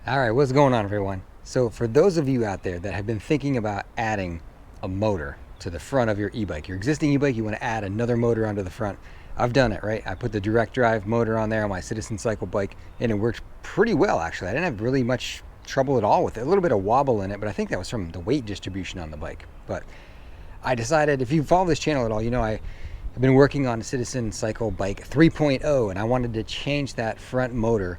All right, what's going on, everyone? So for those of you out there that have been thinking about adding a motor to the front of your e-bike, your existing e-bike, you want to add another motor onto the front. I've done it, right? I put the direct drive motor on there on my Citizen Cycle bike, and it worked pretty well, actually. I didn't have really much trouble at all with it. A little bit of wobble in it, but I think that was from the weight distribution on the bike. But I decided, if you follow this channel at all, you know I've been working on the Citizen Cycle bike 3.0, and I wanted to change that front motor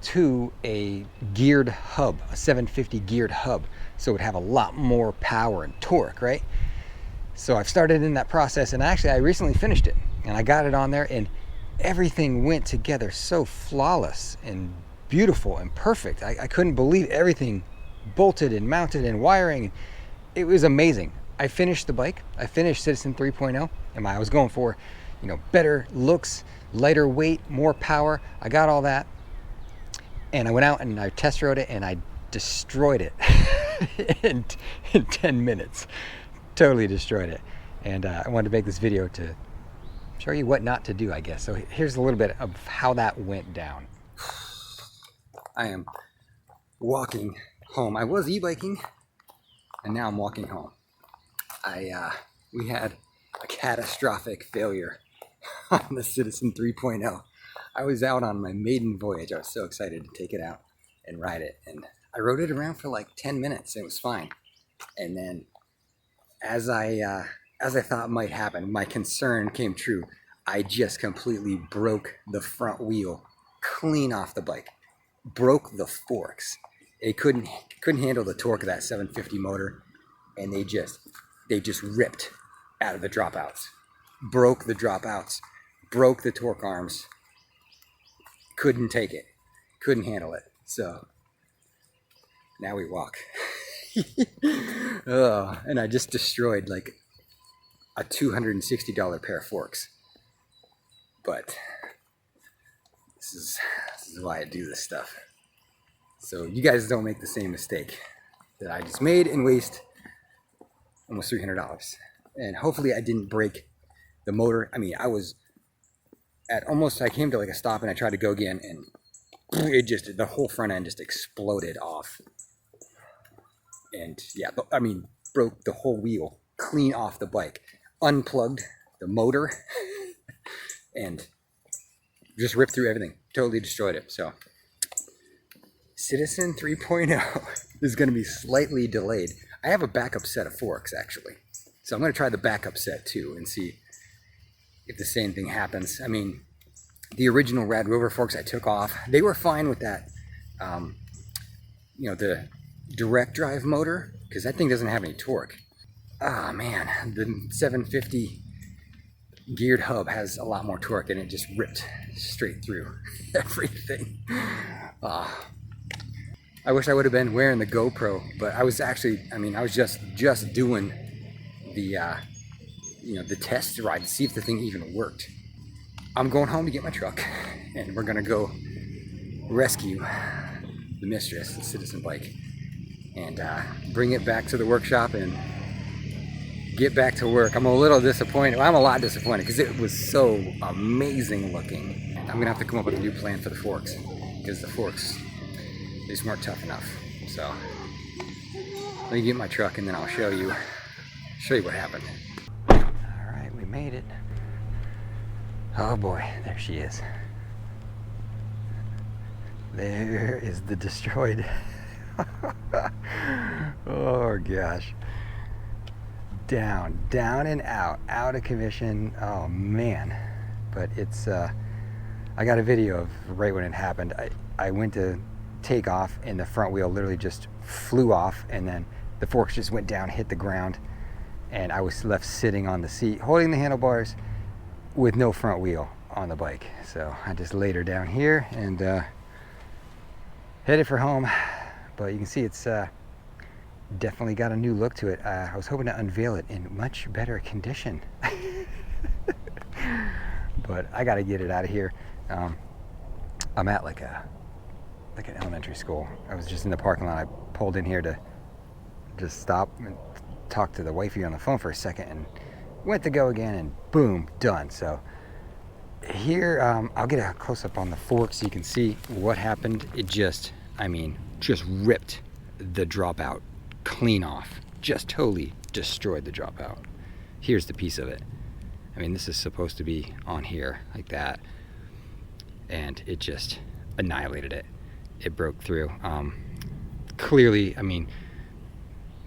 to a geared hub, a 750 geared hub, so it would have a lot more power and torque, right? So I've started in that process, and actually I recently finished it, and I got it on there, and everything went together so flawless and beautiful and perfect. I couldn't believe everything bolted and mounted and wiring. It was amazing. I finished the bike. I finished Citizen 3.0, and I was going for, better looks, lighter weight, more power. I got all that. And I went out and I test rode it, and I destroyed it in 10 minutes. Totally destroyed it. And I wanted to make this video to show you what not to do, I guess. So here's a little bit of how that went down. I am walking home. I was e-biking, and now I'm walking home. We had a catastrophic failure on the Citizen 3.0. I was out on my maiden voyage. I was so excited to take it out and ride it. And I rode it around for like 10 minutes. It was fine. And then as I thought might happen, my concern came true. I just completely broke the front wheel clean off the bike. Broke the forks. It couldn't handle the torque of that 750 motor. And they just ripped out of the dropouts. Broke the dropouts. Broke the torque arms. Couldn't take it, couldn't handle it. So now we walk. Oh, and I just destroyed like a $260 pair of forks. But this is why I do this stuff. So you guys don't make the same mistake that I just made and waste almost $300. And hopefully I didn't break the motor. I mean, I came to like a stop, and I tried to go again, and the whole front end just exploded off. And yeah, broke the whole wheel clean off the bike, unplugged the motor, and just ripped through everything, totally destroyed it. So Citizen 3.0 is going to be slightly delayed. I have a backup set of forks, actually. So I'm going to try the backup set too and see if the same thing happens. I mean, the original Rad Rover forks I took off, they were fine with that, the direct drive motor, because that thing doesn't have any torque. Ah, man, the 750 geared hub has a lot more torque, and it just ripped straight through everything. I wish I would have been wearing the GoPro, but I was just doing the test ride to see if the thing even worked. I'm going home to get my truck, and we're gonna go rescue the mistress, the Citizen bike, and bring it back to the workshop and get back to work. I'm a little disappointed. Well, I'm a lot disappointed because it was so amazing looking. I'm gonna have to come up with a new plan for the forks, because the forks, they just weren't tough enough. So let me get my truck, and then I'll show you what happened. We made it. Oh boy, there she is. There is the destroyed. Oh gosh. Down and out of commission. Oh man. But it's I got a video of right when it happened. I went to take off, and the front wheel literally just flew off, and then the forks just went down, hit the ground. And I was left sitting on the seat, holding the handlebars with no front wheel on the bike. So I just laid her down here and headed for home. But you can see it's definitely got a new look to it. I was hoping to unveil it in much better condition. But I got to get it out of here. I'm at like an elementary school. I was just in the parking lot. I pulled in here to just stop and talked to the wifey on the phone for a second, and went to go again, and boom, done. So here, I'll get a close-up on the fork so you can see what happened. It just I mean, just ripped the dropout clean off. Just totally destroyed the dropout. Here's the piece of it. I mean, this is supposed to be on here like that, and it just annihilated it. It broke through. Clearly, I mean,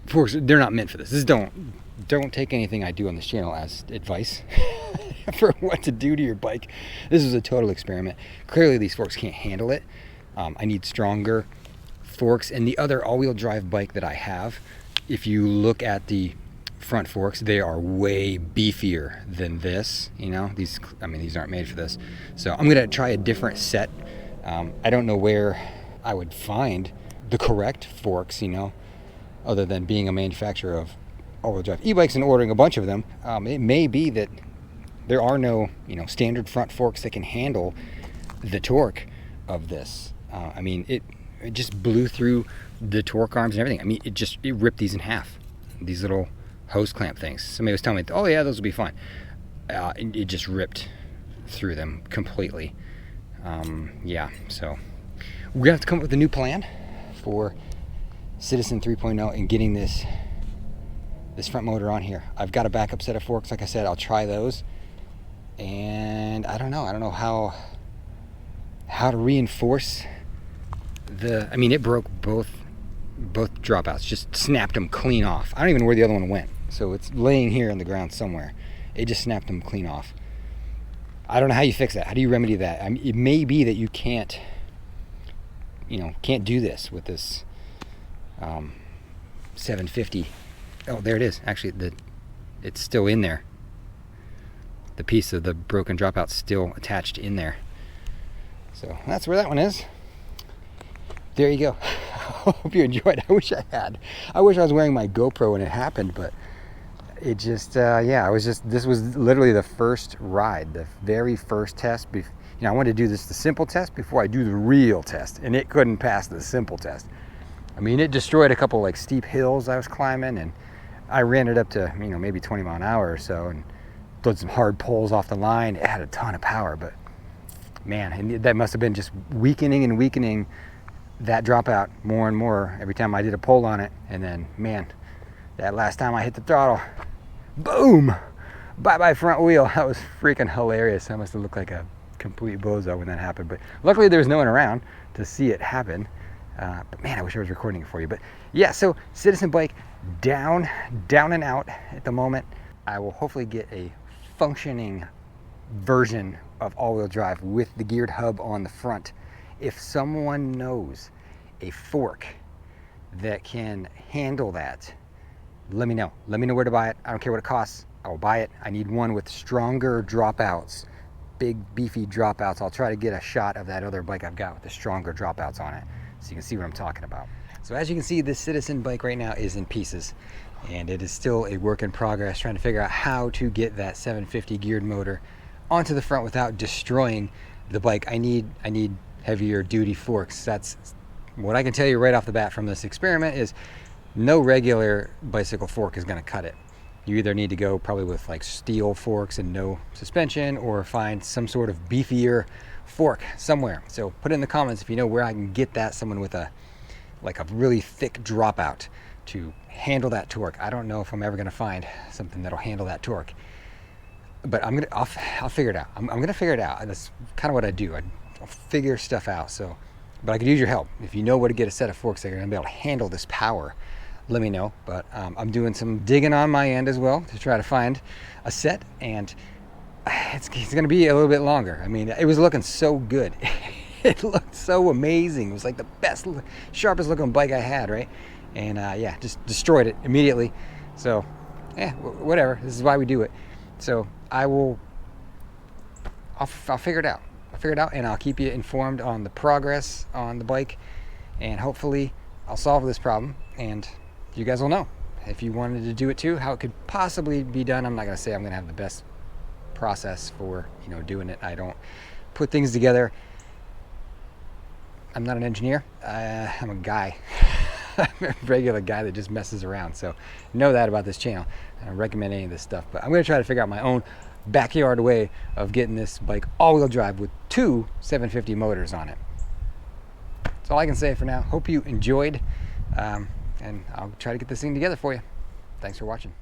forks, they're not meant for this. Don't take anything I do on this channel as advice for what to do to your bike. This is a total experiment. Clearly, these forks can't handle it. I need stronger forks. And the other all-wheel drive bike that I have, if you look at the front forks, they are way beefier than this. You know, these aren't made for this. So I'm gonna try a different set. I don't know where I would find the correct forks, you know, other than being a manufacturer of all-wheel drive e-bikes and ordering a bunch of them. It may be that there are no, you know, standard front forks that can handle the torque of this. I mean, it just blew through the torque arms and everything. I mean, it ripped these in half. These little hose clamp things. Somebody was telling me, oh yeah, those will be fine. It just ripped through them completely. Yeah, so we're gonna have to come up with a new plan for Citizen 3.0 and getting this front motor on here. I've got a backup set of forks. Like I said, I'll try those. And I don't know how to reinforce I mean, it broke both dropouts, just snapped them clean off. I don't even know where the other one went. So it's laying here on the ground somewhere. It just snapped them clean off. I don't know how you fix that. How do you remedy that? I mean, it may be that you can't do this with this 750. Oh, there it is. Actually, it's still in there. The piece of the broken dropout's still attached in there. So that's where that one is. There you go. Hope you enjoyed. I wish I was wearing my GoPro when it happened, but it just, yeah, this was literally the first ride, the very first test. You know, I wanted to do the simple test before I do the real test, and it couldn't pass the simple test. I mean, it destroyed a couple like steep hills I was climbing, and I ran it up to, you know, maybe 20 mile an hour or so, and did some hard pulls off the line. It had a ton of power, but man, and that must have been just weakening that dropout more and more every time I did a pull on it. And then, man, that last time I hit the throttle, boom, bye-bye front wheel. That was freaking hilarious. I must have looked like a complete bozo when that happened, but luckily there was no one around to see it happen. But man, I wish I was recording it for you. But yeah, so Citizen bike down and out at the moment. I will hopefully get a functioning version of all-wheel drive with the geared hub on the front. If someone knows a fork that can handle that, let me know. Let me know where to buy it. I don't care what it costs. I will buy it. I need one with stronger dropouts, big beefy dropouts. I'll try to get a shot of that other bike I've got with the stronger dropouts on it, so you can see what I'm talking about. So as you can see, this Citizen bike right now is in pieces, and it is still a work in progress, trying to figure out how to get that 750 geared motor onto the front without destroying the bike. I need heavier duty forks. That's what I can tell you right off the bat from this experiment is no regular bicycle fork is going to cut it. You either need to go probably with like steel forks and no suspension, or find some sort of beefier fork somewhere. So put it in the comments if you know where I can get that, someone with a really thick dropout to handle that torque. I don't know if I'm ever going to find something that'll handle that torque, but I'll figure it out. I'm going to figure it out. That's kind of what I do. I'll figure stuff out. So, but I could use your help. If you know where to get a set of forks that are going to be able to handle this power, let me know. But I'm doing some digging on my end as well to try to find a set, and it's going to be a little bit longer. I mean, it was looking so good. It looked so amazing. It was like the best, sharpest looking bike I had, right? And yeah, just destroyed it immediately. So, yeah, whatever. This is why we do it. So I'll figure it out. I'll figure it out, and I'll keep you informed on the progress on the bike, and hopefully I'll solve this problem, and you guys will know if you wanted to do it too, how it could possibly be done. I'm not going to say I'm going to have the best process for, you know, doing it. I don't put things together. I'm not an engineer. I'm a guy. I'm a regular guy that just messes around. So know that about this channel. I don't recommend any of this stuff, but I'm going to try to figure out my own backyard way of getting this bike all-wheel drive with two 750 motors on it. That's all I can say for now. Hope you enjoyed, and I'll try to get this thing together for you. Thanks for watching.